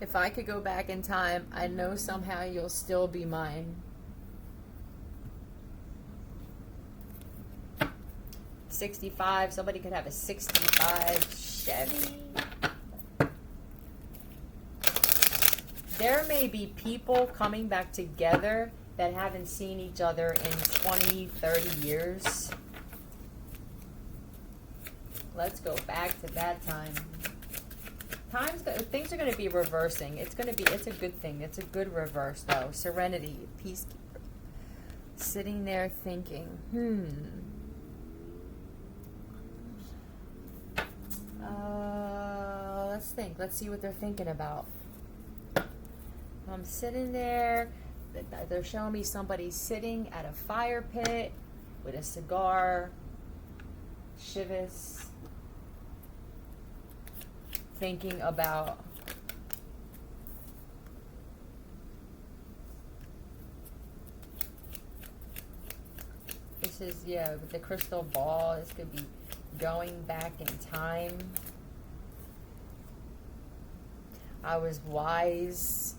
If I could go back in time, I know somehow you'll still be mine. 65. Somebody could have a 65 Chevy. There may be people coming back together that haven't seen each other in 20, 30 years. Let's go back to that time. Things are going to be reversing. It's a good thing. It's a good reverse, though. Serenity, peacekeeper. Sitting there thinking, let's think. Let's see what they're thinking about. I'm sitting there. They're showing me somebody sitting at a fire pit with a cigar, shivas, thinking about this is, yeah, with the crystal ball. This could be going back in time. I was wise.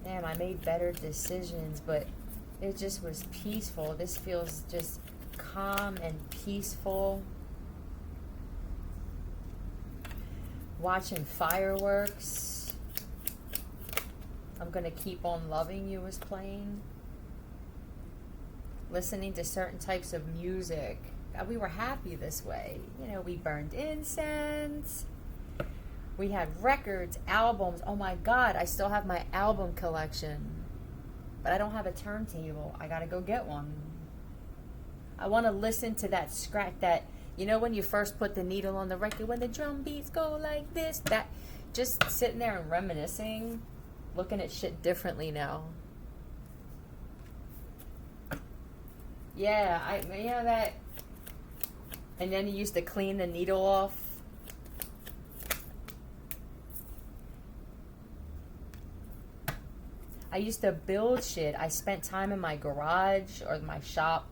Damn, I made better decisions, but it just was peaceful. This feels just calm and peaceful. Watching fireworks. I'm Gonna Keep on Loving You was playing. Listening to certain types of music. God, we were happy this way. You know, we burned incense. We had records, albums. Oh my God, I still have my album collection. But I don't have a turntable. I gotta go get one. I want to listen to that scratch, that, you know, when you first put the needle on the record, when the drum beats go like this, that, just sitting there and reminiscing, looking at shit differently now. Yeah, you know that, and then you used to clean the needle off. I used to build shit. I spent time in my garage or my shop.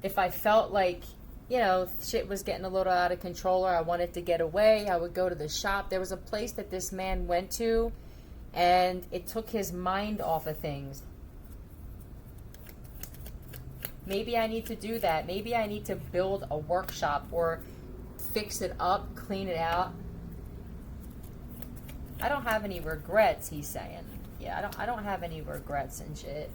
If I felt like, you know, shit was getting a little out of control or I wanted to get away, I would go to the shop. There was a place that this man went to, and it took his mind off of things. Maybe I need to do that. Maybe I need to build a workshop or fix it up, clean it out. I don't have any regrets, he's saying. Yeah, I don't have any regrets and shit.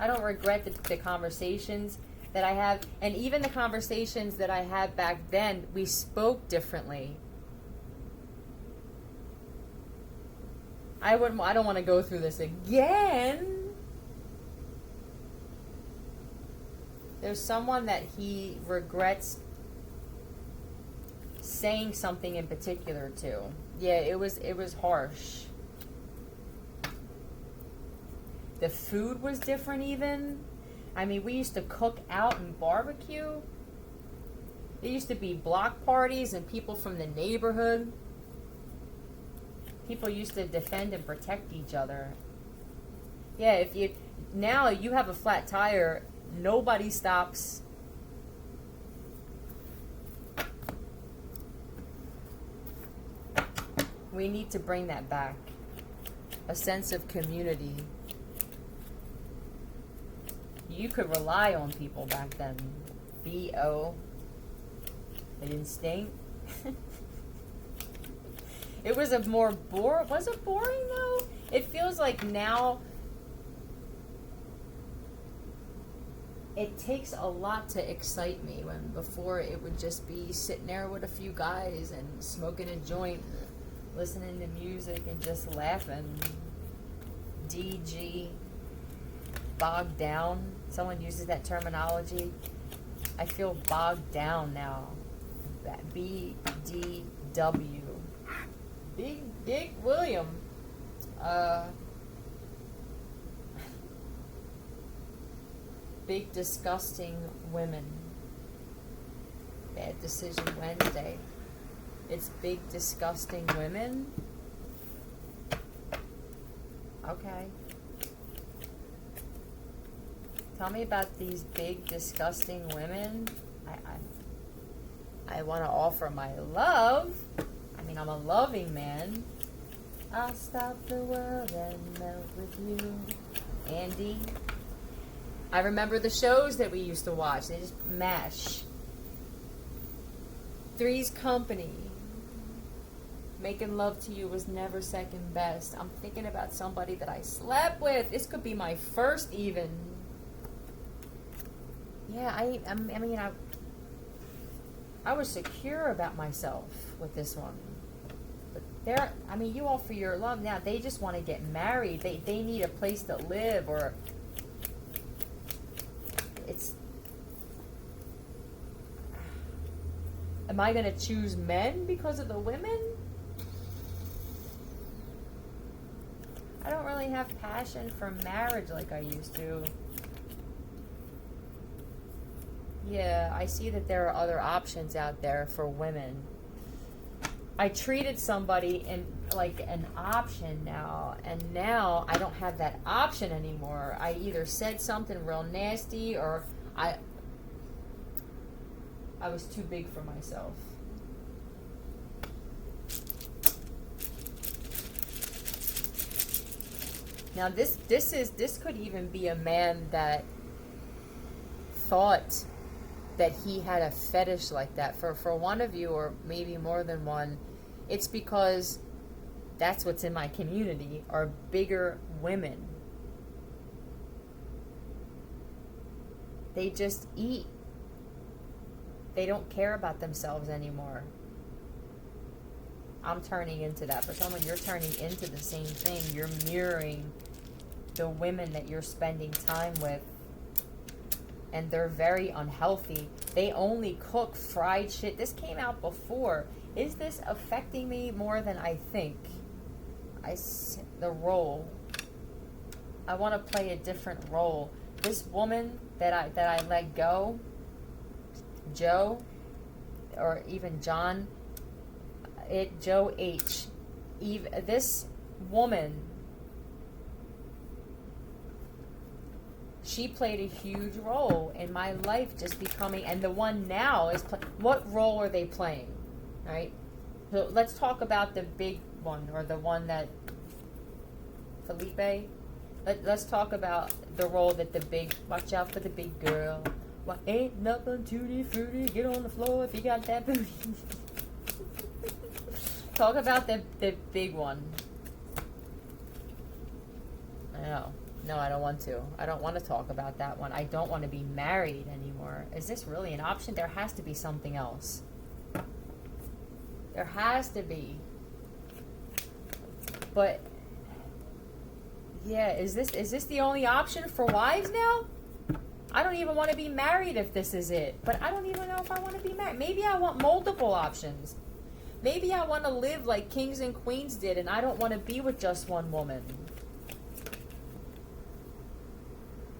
I don't regret the conversations that I have, and even the conversations that I had back then, we spoke differently. I don't want to go through this again. There's someone that he regrets saying something in particular to. Yeah, it was harsh. The food was different even. I mean, we used to cook out and barbecue. There used to be block parties and people from the neighborhood. People used to defend and protect each other. Yeah, now you have a flat tire, nobody stops. We need to bring that back. A sense of community. You could rely on people back then. B.O. They didn't stink. It was was it boring though? It feels like now it takes a lot to excite me, when before it would just be sitting there with a few guys and smoking a joint, listening to music and just laughing. DG. Bogged down. Someone uses that terminology. I feel bogged down now. That BDW. Big Dick William. Big disgusting women. Bad Decision Wednesday. It's big disgusting women. Okay. Tell me about these big disgusting women. I want to offer my love. I mean, I'm a loving man. I'll stop the world and melt with you. Andy. I remember the shows that we used to watch. They just MASH. Three's Company. Making love to you was never second best. I'm thinking about somebody that I slept with. This could be my first even. Yeah, I was secure about myself with this one. But you offer your love now. They just want to get married. They need a place to live, or it's. Am I going to choose men because of the women? I don't really have passion for marriage like I used to. Yeah, I see that there are other options out there for women. I treated somebody in like an option now, and now I don't have that option anymore. I either said something real nasty, or I was too big for myself. Now this could even be a man that thought that he had a fetish like that. For one of you, or maybe more than one, it's because that's what's in my community, are bigger women. They just eat. They don't care about themselves anymore. I'm turning into that. For someone, you're turning into the same thing. You're mirroring the women that you're spending time with. And they're very unhealthy. They only cook fried shit. This came out before. Is this affecting me more than I think? The role. I want to play a different role. This woman that I let go, Joe, or even John, Joe H. This woman, she played a huge role in my life, just becoming, and the one now is, what role are they playing, right? So let's talk about the big one, or the one that, Felipe, let's talk about the role that watch out for the big girl. Well, ain't nothing tutti fruity, get on the floor if you got that booty. Talk about the big one. I know. No, I don't want to. I don't want to talk about that one. I don't want to be married anymore. Is this really an option? There has to be something else. There has to be. But yeah, is this the only option for wives now? I don't even want to be married if this is it. But I don't even know if I want to be married. Maybe I want multiple options. Maybe I want to live like kings and queens did, and I don't want to be with just one woman.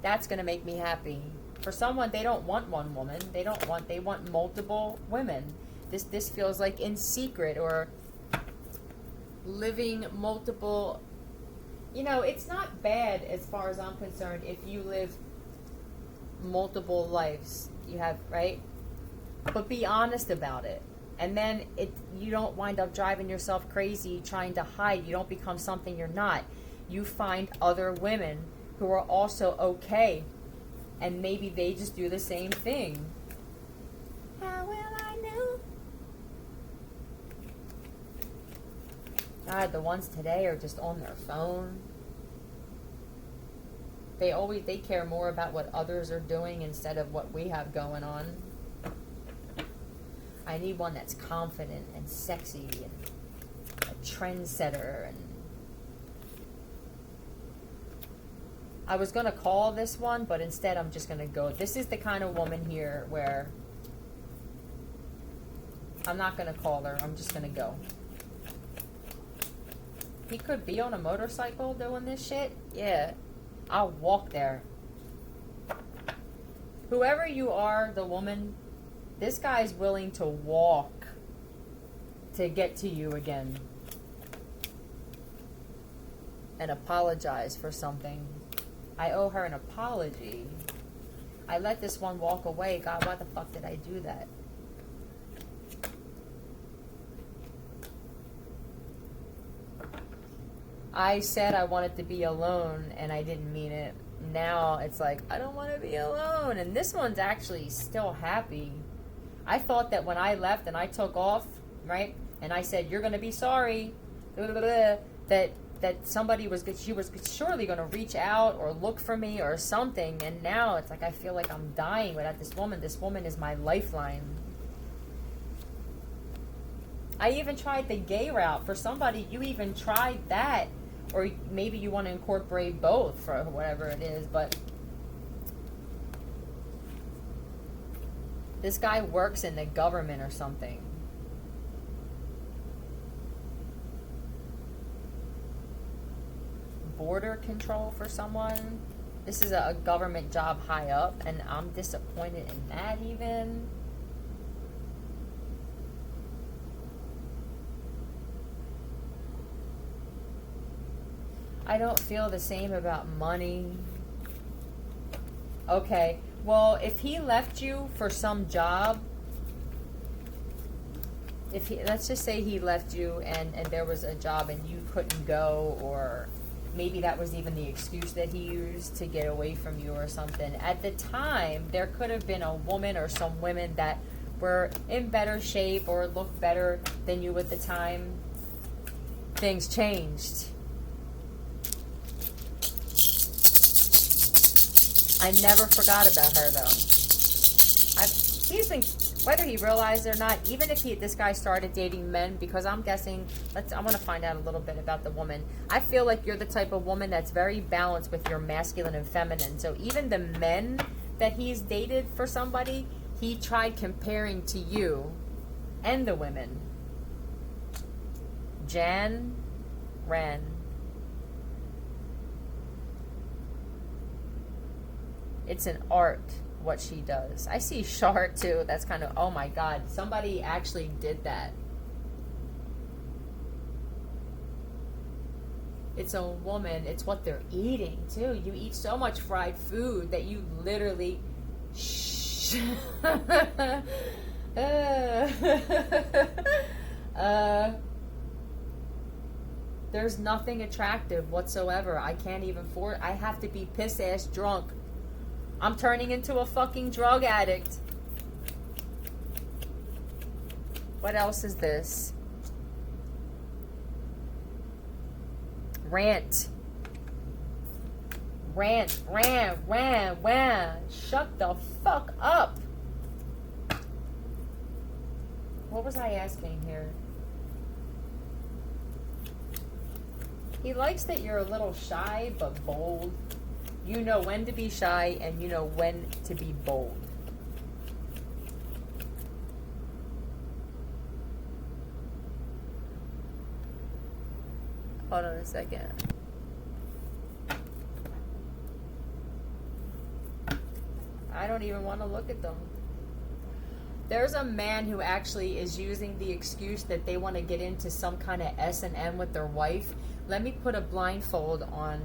That's going to make me happy. For someone, they don't want one woman. They want multiple women. This feels like in secret, or living multiple. It's not bad as far as I'm concerned if you live multiple lives. You have, right? But be honest about it. And then you don't wind up driving yourself crazy trying to hide. You don't become something you're not. You find other women who are also okay, and maybe they just do the same thing. How will I know? God, the ones today are just on their phone. They care more about what others are doing instead of what we have going on. I need one that's confident and sexy and a trendsetter. And I was going to call this one, but instead I'm just going to go. This is the kind of woman here where I'm not going to call her. I'm just going to go. He could be on a motorcycle doing this shit. Yeah, I'll walk there. Whoever you are, the woman, this guy's willing to walk to get to you again and apologize for something. I owe her an apology. I let this one walk away. God, why the fuck did I do that? I said I wanted to be alone and I didn't mean it. Now it's like, I don't want to be alone. And this one's actually still happy. I thought that when I left and I took off, right, and I said, you're going to be sorry, that somebody she was surely going to reach out or look for me or something. And now it's like I feel like I'm dying without this woman. This woman is my lifeline. I even tried the gay route. For somebody, you even tried that. Or maybe you want to incorporate both for whatever it is. But this guy works in the government or something. Border control for someone. This is a government job high up, and I'm disappointed in that even. I don't feel the same about money. Okay, well, if he left you for some job, let's just say he left you and there was a job and you couldn't go, or maybe that was even the excuse that he used to get away from you or something. At the time, there could have been a woman or some women that were in better shape or looked better than you at the time. Things changed. I never forgot about her, though. He's been, whether he realized it or not, even if this guy started dating men, because I'm guessing, I want to find out a little bit about the woman. I feel like you're the type of woman that's very balanced with your masculine and feminine. So even the men that he's dated for somebody, he tried comparing to you and the women. Jan Ran. It's an art, what she does. I see Shart too. That's kind of, oh my God, somebody actually did that. It's a woman. It's what they're eating too. You eat so much fried food that you literally there's nothing attractive whatsoever. I can't even I have to be piss ass drunk. I'm turning into a fucking drug addict. What else is this? Rant. Ran. Shut the fuck up. What was I asking here? He likes that you're a little shy but bold. You know when to be shy and you know when to be bold. Hold on a second. I don't even want to look at them. There's a man who actually is using the excuse that they want to get into some kind of S&M with their wife. Let me put a blindfold on.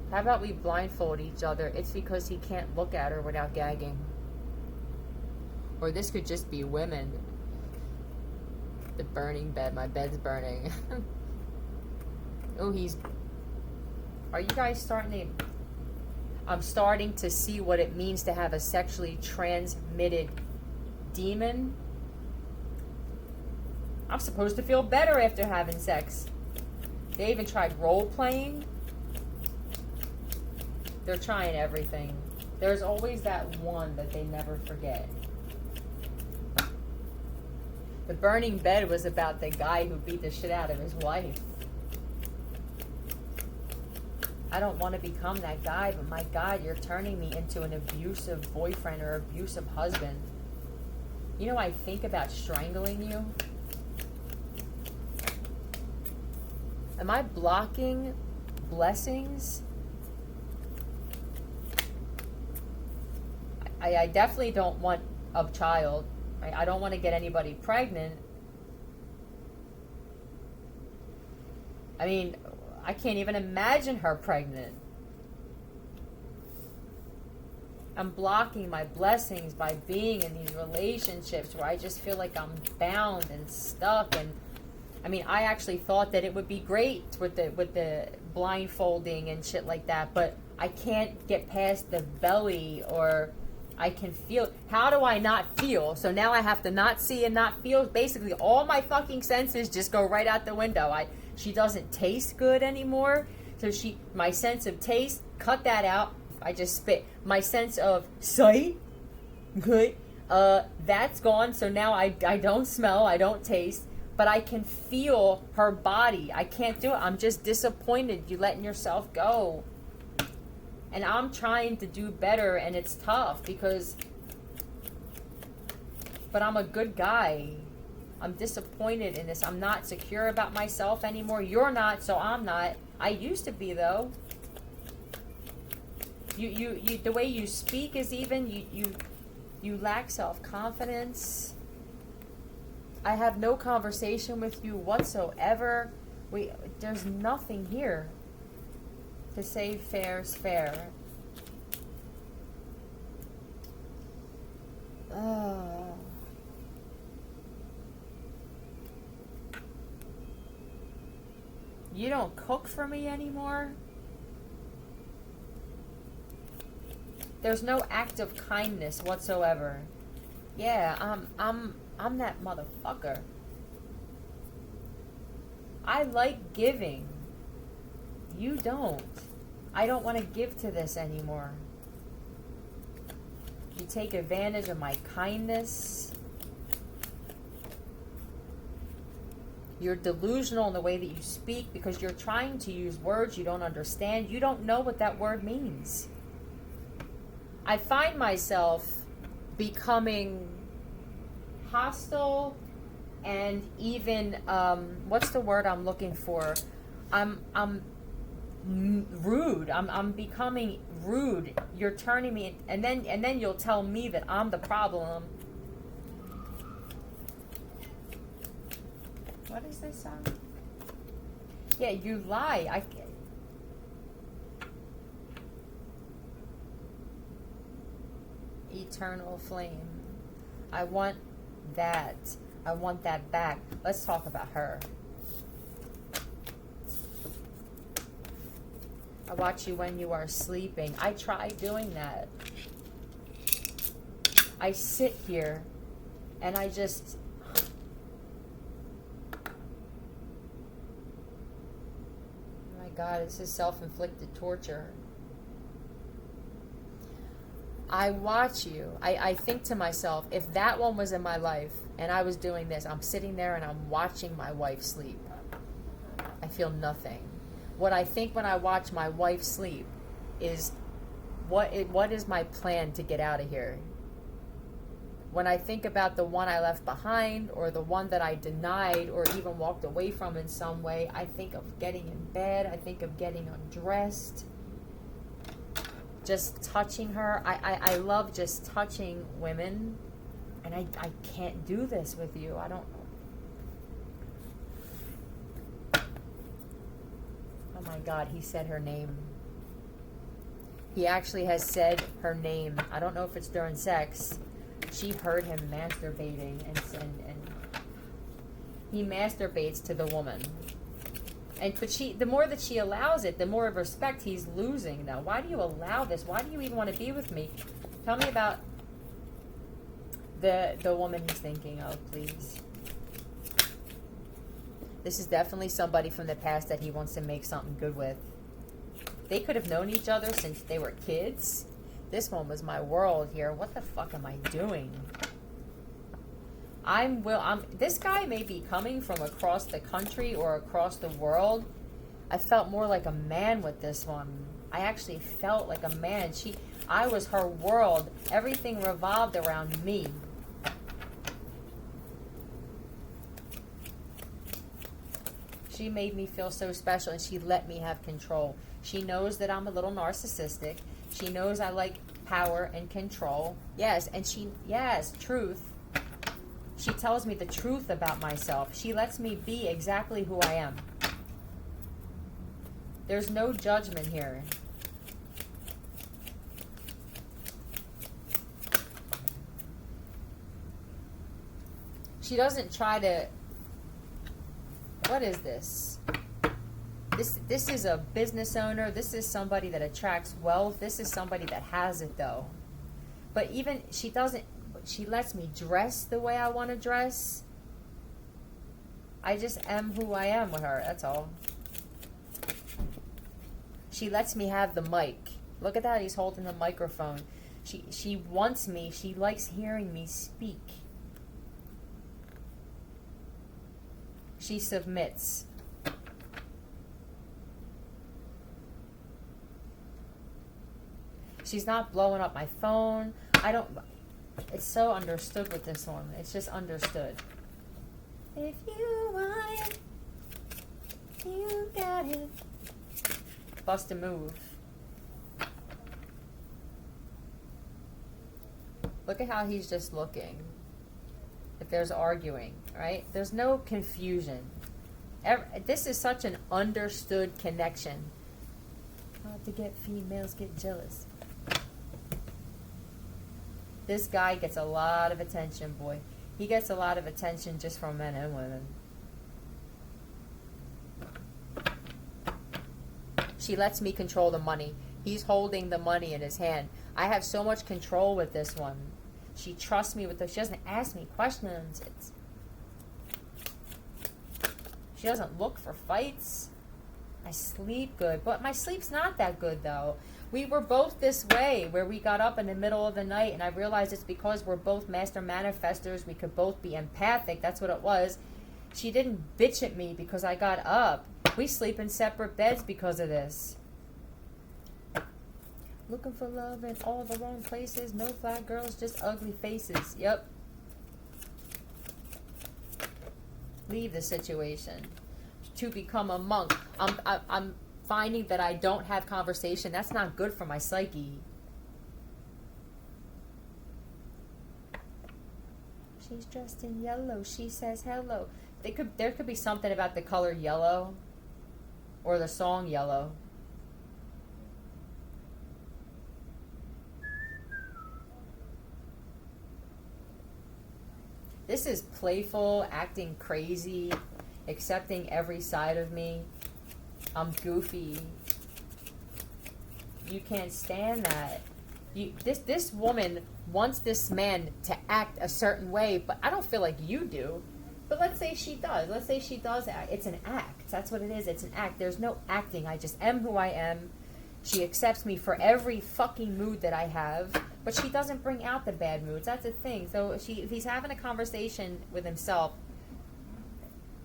How about we blindfold each other? It's because he can't look at her without gagging. Or this could just be women. The burning bed. My bed's burning. Oh, are you guys starting to... I'm starting to see what it means to have a sexually transmitted demon. I'm supposed to feel better after having sex. They even tried role-playing. They're trying everything. There's always that one that they never forget. The burning bed was about the guy who beat the shit out of his wife. I don't want to become that guy, but my God, you're turning me into an abusive boyfriend or abusive husband. You know, I think about strangling you. Am I blocking blessings? I definitely don't want a child. Right? I don't want to get anybody pregnant. I mean, I can't even imagine her pregnant. I'm blocking my blessings by being in these relationships where I just feel like I'm bound and stuck, and I mean, I actually thought that it would be great with the blindfolding and shit like that, but I can't get past the belly, or I can feel. How do I not feel? So now I have to not see and not feel. Basically, all my fucking senses just go right out the window. She doesn't taste good anymore. So my sense of taste, cut that out. I just spit. My sense of sight, good. That's gone. So now I don't smell. I don't taste. But I can feel her body. I can't do it. I'm just disappointed. You letting yourself go. And I'm trying to do better, and it's tough but I'm a good guy. I'm disappointed in this. I'm not secure about myself anymore. You're not, so I'm not. I used to be, though. You the way you speak is even, you lack self-confidence. I have no conversation with you whatsoever. There's nothing here to say fair's fair. You don't cook for me anymore? There's no act of kindness whatsoever. Yeah, I'm that motherfucker. I like giving. You don't. I don't want to give to this anymore. You take advantage of my kindness. You're delusional in the way that you speak because you're trying to use words you don't understand. You don't know what that word means. I find myself becoming hostile and even what's the word I'm looking for? I'm rude. I'm becoming rude. You're turning me, and then you'll tell me that I'm the problem. What is this song? Yeah, you lie. Eternal flame. I want that. I want that back. Let's talk about her. I watch you when you are sleeping. I try doing that. I sit here and I just... Oh my God, this is self-inflicted torture. I watch you. I think to myself, if that one was in my life and I was doing this, I'm sitting there and I'm watching my wife sleep. I feel nothing. What I think when I watch my wife sleep is, what is my plan to get out of here? When I think about the one I left behind, or the one that I denied or even walked away from in some way, I think of getting in bed. I think of getting undressed. Just touching her. I love just touching women. And I can't do this with you. I don't... Oh my God, he said her name. He actually has said her name. I don't know if it's during sex. She heard him masturbating, and he masturbates to the woman. But the more that she allows it, the more of respect he's losing. Now, why do you allow this? Why do you even want to be with me? Tell me about the woman he's thinking of, please. This is definitely somebody from the past that he wants to make something good with. They could have known each other since they were kids. This one was my world here. What the fuck am I doing? This guy may be coming from across the country or across the world. I felt more like a man with this one. I actually felt like a man. I was her world. Everything revolved around me. She made me feel so special, and she let me have control. She knows that I'm a little narcissistic. She knows I like power and control. Yes, and truth. She tells me the truth about myself. She lets me be exactly who I am. There's no judgment here. She doesn't try to What is this? This is a business owner. This is somebody that attracts wealth. This is somebody that has it, though. But even she doesn't. She lets me dress the way I want to dress. I just am who I am with her. That's all. She lets me have the mic. Look at that. He's holding the microphone. She wants me. She likes hearing me speak. She submits. She's not blowing up my phone. It's so understood with this one. It's just understood. If you want it, you got it. Bust a move. Look at how he's just looking. If there's arguing, right? There's no confusion. This is such an understood connection. Hard to get females get jealous. This guy gets a lot of attention, boy. He gets a lot of attention just from men and women. She lets me control the money. He's holding the money in his hand. I have so much control with this one. She trusts me with this. She doesn't ask me questions. She doesn't look for fights. I sleep good, but my sleep's not that good, though. We were both this way, where we got up in the middle of the night, and I realized it's because we're both master manifestors. We could both be empathic. That's what it was. She didn't bitch at me because I got up. We sleep in separate beds because of this. Looking for love in all the wrong places. No fly girls, just ugly faces. Yep. Leave the situation. To become a monk. I'm finding that I don't have conversation. That's not good for my psyche. She's dressed in yellow. She says hello. There could be something about the color yellow or the song Yellow. This is playful, acting crazy, accepting every side of me. I'm goofy. You can't stand that. This woman wants this man to act a certain way, but I don't feel like you do. But let's say she does. Let's say she does act. It's an act. That's what it is. It's an act. There's no acting. I just am who I am. She accepts me for every fucking mood that I have, but she doesn't bring out the bad moods. That's the thing. So if he's having a conversation with himself,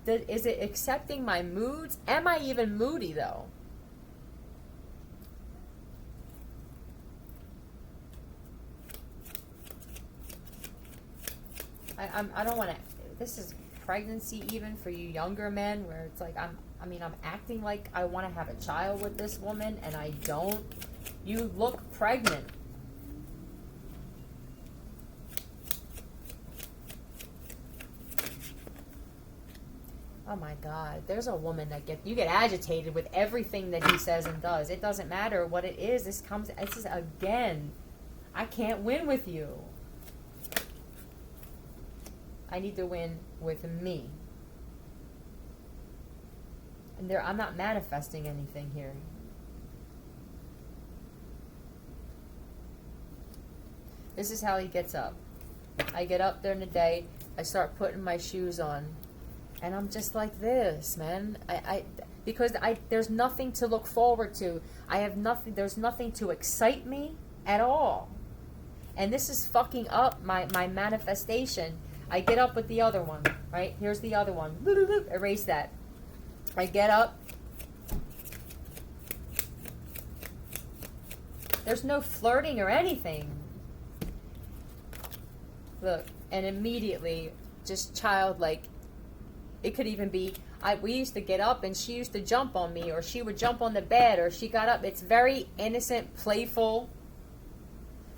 is it accepting my moods? Am I even moody, though? I don't want to. This is pregnancy even for you younger men, where it's like I'm acting like I want to have a child with this woman, and I don't. You look pregnant. Oh my God, there's a woman that you get agitated with everything that he says and does. It doesn't matter what it is. This is again, I can't win with you. I need to win with me. And I'm not manifesting anything here. This is how he gets up. I get up during the day. I start putting my shoes on. And I'm just like this, man. Because there's nothing to look forward to. There's nothing to excite me at all. And this is fucking up my manifestation. I get up with the other one, right? Here's the other one. Erase that. I get up. There's no flirting or anything. Look, and immediately, just childlike. It could even be, we used to get up and she used to jump on me, or she would jump on the bed, or she got up. It's very innocent, playful.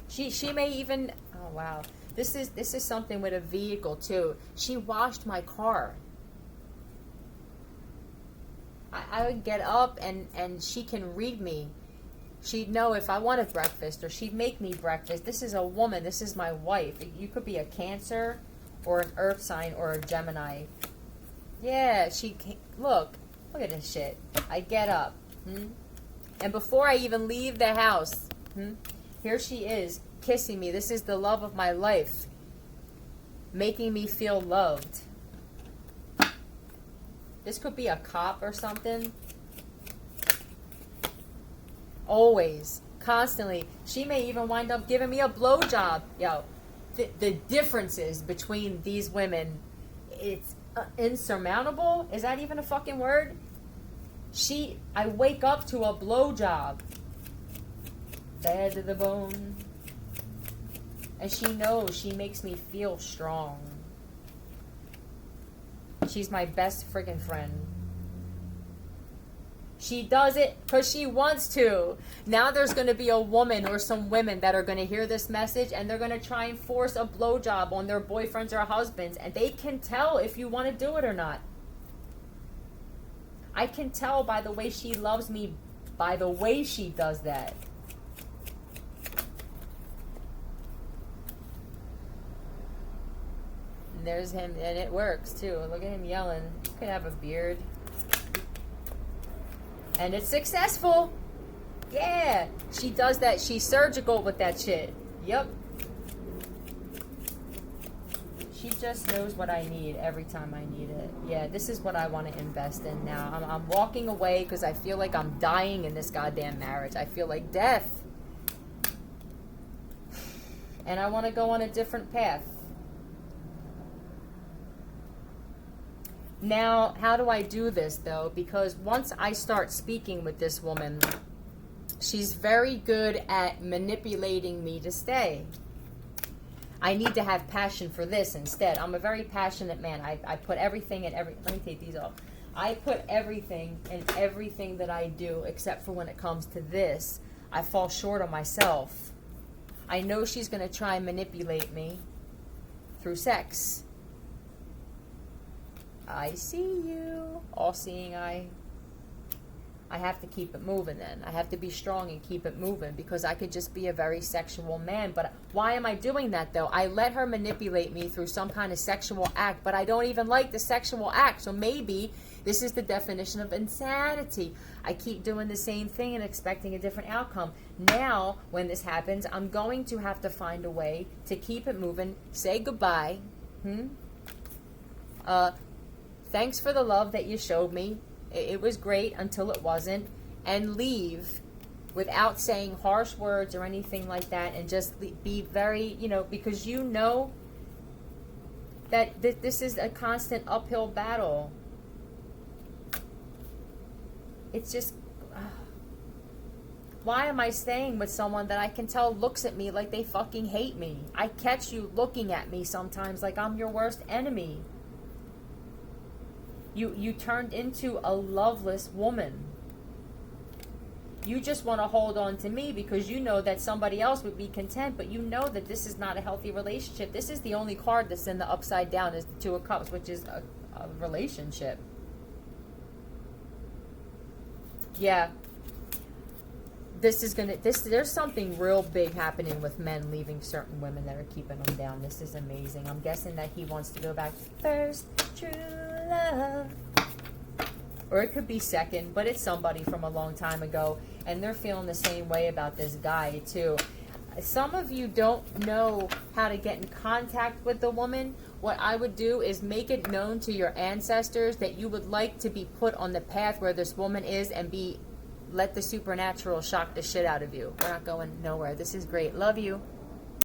She may even, oh wow. This is something with a vehicle too. She washed my car. I would get up and she can read me. She'd know if I wanted breakfast, or she'd make me breakfast. This is a woman. This is my wife. You could be a Cancer or an Earth sign or a Gemini. Yeah, look at this shit. I get up, and before I even leave the house, here she is kissing me. This is the love of my life, making me feel loved. This could be a cop or something. Always, constantly. She may even wind up giving me a blowjob. Yo, the differences between these women, it's insurmountable. Is that even a fucking word? I wake up to a blowjob. Bad to the bone. And she knows she makes me feel strong. She's my best friggin' friend. She does it because she wants to. Now there's going to be a woman or some women that are going to hear this message and they're going to try and force a blowjob on their boyfriends or husbands. And they can tell if you want to do it or not. I can tell by the way she loves me, by the way she does that. And there's him, and it works too. Look at him yelling. He could have a beard. And it's successful. Yeah. She does that. She's surgical with that shit. Yep. She just knows what I need every time I need it. Yeah, this is what I want to invest in now. I'm walking away because I feel like I'm dying in this goddamn marriage. I feel like death. And I want to go on a different path. Now, how do I do this, though? Because once I start speaking with this woman, she's very good at manipulating me to stay. I need to have passion for this instead. I'm a very passionate man. I put everything in let me take these off. I put everything in everything that I do, except for when it comes to this. I fall short of myself. I know she's going to try and manipulate me through sex. I see you. All-seeing eye. I have to keep it moving then. I have to be strong and keep it moving because I could just be a very sexual man. But why am I doing that though? I let her manipulate me through some kind of sexual act, but I don't even like the sexual act. So maybe this is the definition of insanity. I keep doing the same thing and expecting a different outcome. Now, when this happens, I'm going to have to find a way to keep it moving, say goodbye. Thanks for the love that you showed me. It was great until it wasn't. And leave without saying harsh words or anything like that. And just be very, because you know that this is a constant uphill battle. It's just, why am I staying with someone that I can tell looks at me like they fucking hate me? I catch you looking at me sometimes like I'm your worst enemy. You turned into a loveless woman. You just want to hold on to me because you know that somebody else would be content, but you know that this is not a healthy relationship. This is the only card that's in the upside down is the Two of Cups, which is a relationship. Yeah. There's something real big happening with men leaving certain women that are keeping them down. This is amazing. I'm guessing that he wants to go back to first true love. Or it could be second, but it's somebody from a long time ago. And they're feeling the same way about this guy, too. Some of you don't know how to get in contact with the woman. What I would do is make it known to your ancestors that you would like to be put on the path where this woman is and let the supernatural shock the shit out of you. We're not going nowhere. This is great. Love you.